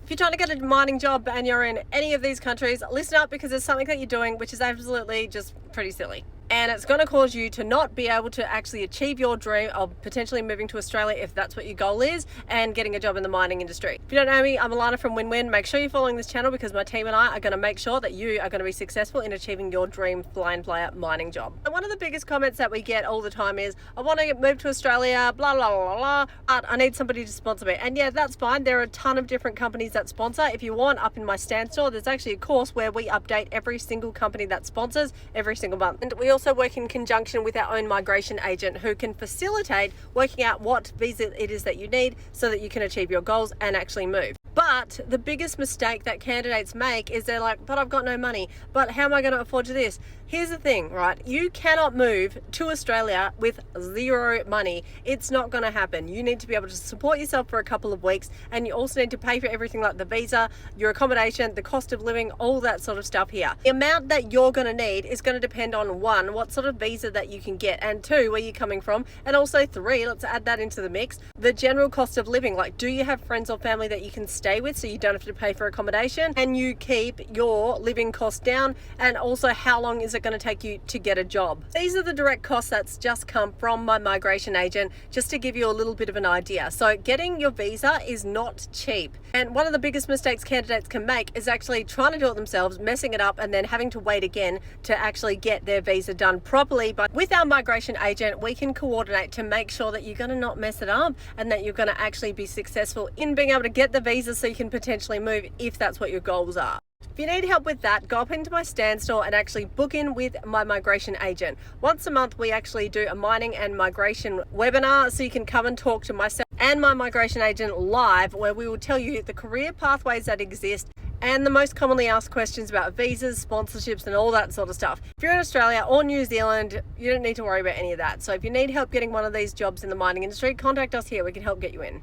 If you're trying to get a mining job and you're in any of these countries, listen up, because there's something that you're doing which is absolutely just pretty silly. And it's going to cause you to not be able to actually achieve your dream of potentially moving to Australia if that's what your goal is, and getting a job in the mining industry. If you don't know me, I'm Alana from Win-Win. Make sure you're following this channel, because my team and I are going to make sure that you are going to be successful in achieving your dream fly-in fly-out mining job. And one of the biggest comments that we get all the time is, I want to move to Australia, blah, blah, blah, blah, but I need somebody to sponsor me. And yeah, that's fine. There are a ton of different companies that sponsor. If you want, up in my stand store, there's actually a course where we update every single company that sponsors every single month. And we also work in conjunction with our own migration agent, who can facilitate working out what visa it is that you need so that you can achieve your goals and actually move. But the biggest mistake that candidates make is they're like, but I've got no money, but how am I going to afford to this? Here's the thing, right? You cannot move to Australia with zero money. It's not going to happen. You need to be able to support yourself for a couple of weeks, and you also need to pay for everything like the visa, your accommodation, the cost of living, all that sort of stuff here. The amount that you're going to need is going to depend on, one, what sort of visa that you can get, and two, where you're coming from, and also three, let's add that into the mix, the general cost of living. Like, do you have friends or family that you can stay with so you don't have to pay for accommodation, and you keep your living costs down? And also, how long is it going to take you to get a job? These are the direct costs that's just come from my migration agent, just to give you a little bit of an idea. So getting your visa is not cheap, and one of the biggest mistakes candidates can make is actually trying to do it themselves, messing it up, and then having to wait again to actually get their visa done properly. But with our migration agent, we can coordinate to make sure that you're going to not mess it up, and that you're going to actually be successful in being able to get the visa so you can potentially move if that's what your goals are. If you need help with that, go up into my stand store and actually book in with my migration agent. Once a month, we actually do a mining and migration webinar, so you can come and talk to myself and my migration agent live, where we will tell you the career pathways that exist and the most commonly asked questions about visas, sponsorships, and all that sort of stuff. If you're in Australia or New Zealand, you don't need to worry about any of that. So if you need help getting one of these jobs in the mining industry, contact us here. We can help get you in.